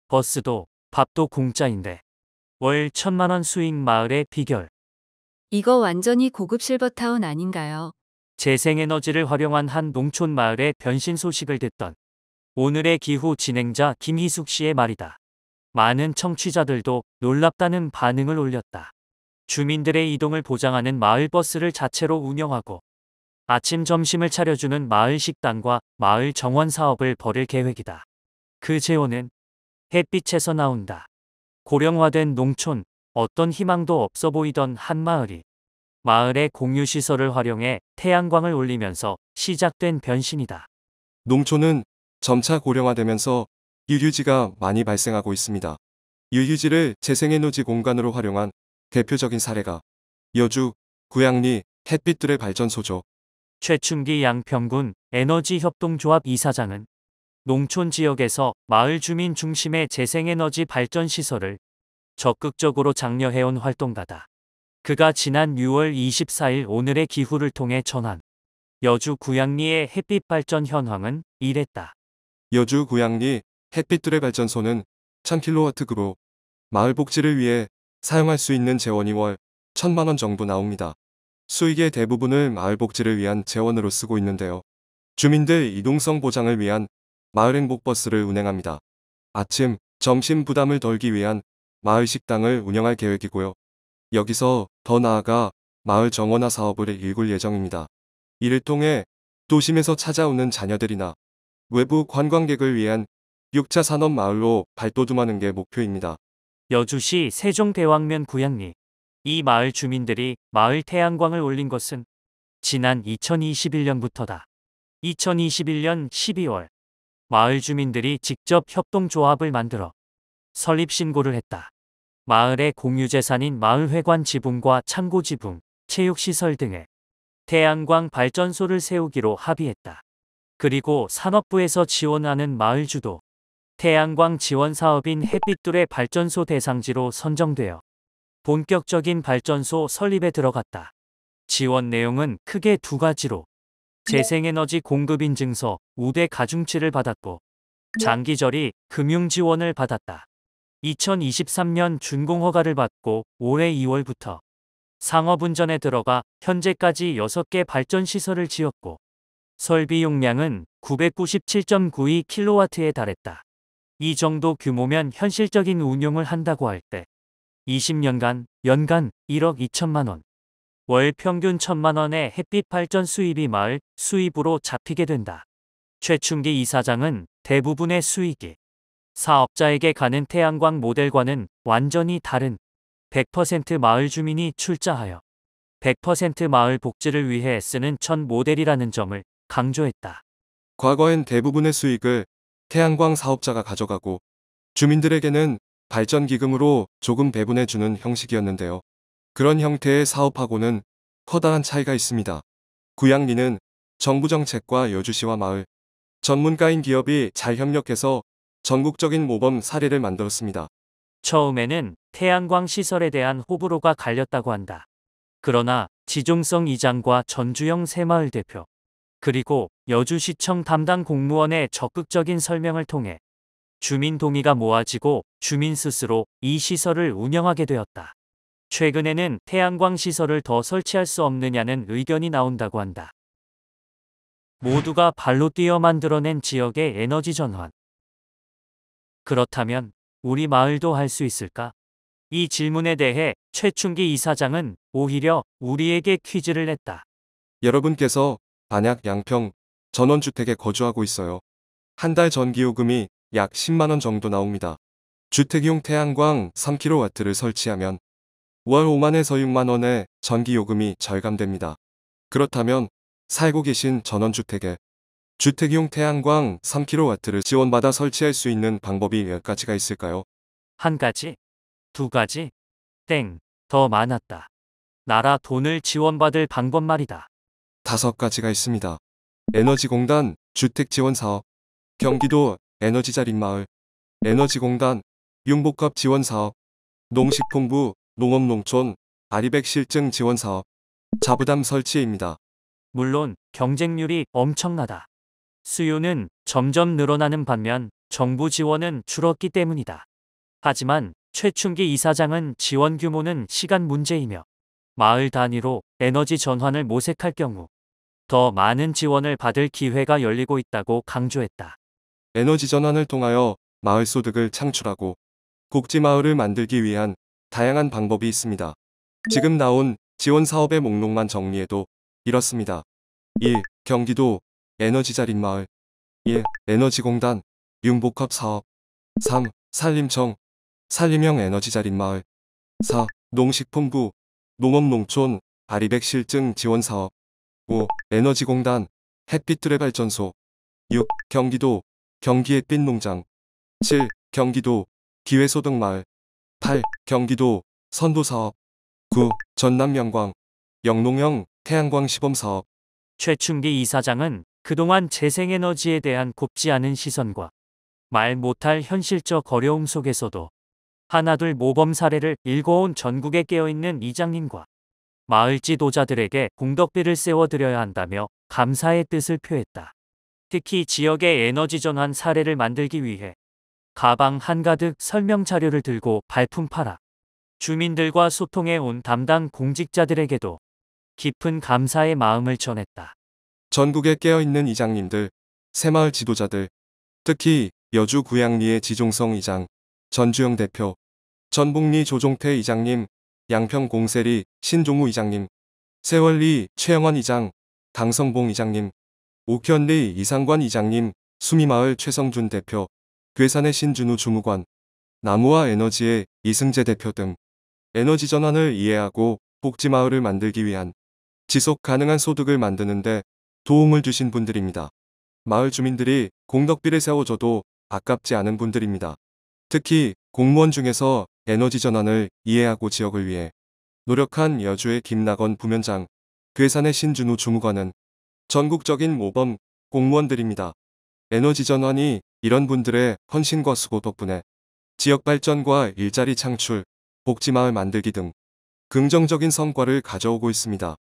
버스도 밥도 공짜인데 월 1,000만 원 수익 마을의 비결. 이거 완전히 고급 실버타운 아닌가요? 재생에너지를 활용한 한 농촌 마을의 변신 소식을 듣던 오늘의 기후 진행자 김희숙 씨의 말이다. 많은 청취자들도 놀랍다는 반응을 올렸다. 주민들의 이동을 보장하는 마을 버스를 자체로 운영하고 아침 점심을 차려주는 마을 식당과 마을 정원 사업을 벌일 계획이다. 그 재원은 햇빛에서 나온다. 고령화된 농촌, 어떤 희망도 없어 보이던 한 마을이 마을의 공유시설을 활용해 태양광을 올리면서 시작된 변신이다. 농촌은 점차 고령화되면서 유휴지가 많이 발생하고 있습니다. 유휴지를 재생에너지 공간으로 활용한 대표적인 사례가 여주 구양리 햇빛들의 발전소죠. 최춘기 양평군 에너지협동조합 이사장은 농촌 지역에서 마을 주민 중심의 재생에너지 발전 시설을 적극적으로 장려해온 활동가다. 그가 지난 6월 24일 오늘의 기후를 통해 전한 여주 구양리의 햇빛 발전 현황은 이랬다. 여주 구양리 햇빛들의 발전소는 1000kW급으로 마을 복지를 위해 사용할 수 있는 재원이 월 1,000만 원 정도 나옵니다. 수익의 대부분을 마을 복지를 위한 재원으로 쓰고 있는데요. 주민들 이동성 보장을 위한 마을 행복버스를 운행합니다. 아침, 점심 부담을 덜기 위한 마을 식당을 운영할 계획이고요. 여기서 더 나아가 마을 정원화 사업을 일굴 예정입니다. 이를 통해 도심에서 찾아오는 자녀들이나 외부 관광객을 위한 6차 산업 마을로 발돋움하는 게 목표입니다. 여주시 세종대왕면 구양리. 이 마을 주민들이 마을 태양광을 올린 것은 지난 2021년부터다. 2021년 12월 마을 주민들이 직접 협동조합을 만들어 설립 신고를 했다. 마을의 공유재산인 마을회관 지붕과 창고 지붕, 체육시설 등에 태양광 발전소를 세우기로 합의했다. 그리고 산업부에서 지원하는 마을주도 태양광 지원 사업인 햇빛둘의 발전소 대상지로 선정되어 본격적인 발전소 설립에 들어갔다. 지원 내용은 크게 두 가지로 재생에너지 공급 인증서, 우대 가중치를 받았고 장기적인 금융 지원을 받았다. 2023년 준공허가를 받고 올해 2월부터 상업운전에 들어가 현재까지 6개 발전시설을 지었고 설비 용량은 997.92kW에 달했다. 이 정도 규모면 현실적인 운용을 한다고 할 때 20년간 연간 1억 2천만 원, 월 평균 1,000만 원의 햇빛 발전 수입이 마을 수입으로 잡히게 된다. 최춘기 이사장은 대부분의 수익이 사업자에게 가는 태양광 모델과는 완전히 다른 100% 마을 주민이 출자하여 100% 마을 복지를 위해 쓰는 첫 모델이라는 점을 강조했다. 과거엔 대부분의 수익을 태양광 사업자가 가져가고 주민들에게는 발전기금으로 조금 배분해주는 형식이었는데요. 그런 형태의 사업하고는 커다란 차이가 있습니다. 구양리는 정부 정책과 여주시와 마을 전문가인 기업이 잘 협력해서 전국적인 모범 사례를 만들었습니다. 처음에는 태양광 시설에 대한 호불호가 갈렸다고 한다. 그러나 지종성 이장과 전주영 새마을 대표, 그리고 여주시청 담당 공무원의 적극적인 설명을 통해 주민 동의가 모아지고 주민 스스로 이 시설을 운영하게 되었다. 최근에는 태양광 시설을 더 설치할 수 없느냐는 의견이 나온다고 한다. 모두가 발로 뛰어 만들어낸 지역의 에너지 전환. 그렇다면 우리 마을도 할 수 있을까? 이 질문에 대해 최춘기 이사장은 오히려 우리에게 퀴즈를 냈다. 여러분께서 만약 양평 전원주택에 거주하고 있어요. 한 달 전기요금이 약 10만 원 정도 나옵니다. 주택용 태양광 3kW를 설치하면 월 5만에서 6만 원의 전기요금이 절감됩니다. 그렇다면 살고 계신 전원주택에 주택용 태양광 3kW를 지원받아 설치할 수 있는 방법이 몇 가지가 있을까요? 한 가지, 두 가지, 땡, 더 많았다. 나라 돈을 지원받을 방법 말이다. 5가지가 있습니다. 에너지공단 주택지원사업, 경기도 에너지자립마을, 에너지공단 융복합 지원사업, 농식품부 농업농촌 아리백 실증 지원사업, 자부담 설치입니다. 물론 경쟁률이 엄청나다. 수요는 점점 늘어나는 반면 정부 지원은 줄었기 때문이다. 하지만 최충기 이사장은 지원 규모는 시간 문제이며 마을 단위로 에너지 전환을 모색할 경우 더 많은 지원을 받을 기회가 열리고 있다고 강조했다. 에너지 전환을 통하여 마을 소득을 창출하고 복지 마을을 만들기 위한 다양한 방법이 있습니다. 지금 나온 지원 사업의 목록만 정리해도 이렇습니다. 1. 경기도 에너지 자립 마을. 1. 에너지공단 융복합 사업. 3. 산림청 산림형 에너지 자립 마을. 4. 농식품부 농업농촌 아리백 실증 지원 사업. 5. 에너지공단 햇빛들의 발전소. 6. 경기도 경기 햇빛 농장. 7. 경기도 기회소득 마을. 8. 경기도 선도 사업. 9. 전남 영광 영농형 태양광 시범 사업. 최충기 이사장은 그동안 재생에너지에 대한 곱지 않은 시선과 말 못할 현실적 어려움 속에서도 하나둘 모범 사례를 일궈온 전국에 깨어있는 이장님과 마을 지도자들에게 공덕비를 세워드려야 한다며 감사의 뜻을 표했다. 특히 지역의 에너지 전환 사례를 만들기 위해 가방 한가득 설명 자료를 들고 발품 팔아 주민들과 소통해 온 담당 공직자들에게도 깊은 감사의 마음을 전했다. 전국에 깨어있는 이장님들, 새마을 지도자들, 특히 여주 구양리의 지종성 이장, 전주영 대표, 전북리 조종태 이장님, 양평 공세리 신종우 이장님, 세월리 최영원 이장, 강성봉 이장님, 옥현리 이상관 이장님, 수미마을 최성준 대표, 괴산의 신준우 주무관, 나무와 에너지의 이승재 대표 등 에너지 전환을 이해하고 복지마을을 만들기 위한 지속 가능한 소득을 만드는데 도움을 주신 분들입니다. 마을 주민들이 공덕비를 세워줘도 아깝지 않은 분들입니다. 특히 공무원 중에서 에너지 전환을 이해하고 지역을 위해 노력한 여주의 김낙원 부면장, 괴산의 신준우 주무관은 전국적인 모범 공무원들입니다. 에너지 전환이 이런 분들의 헌신과 수고 덕분에 지역 발전과 일자리 창출, 복지마을 만들기 등 긍정적인 성과를 가져오고 있습니다.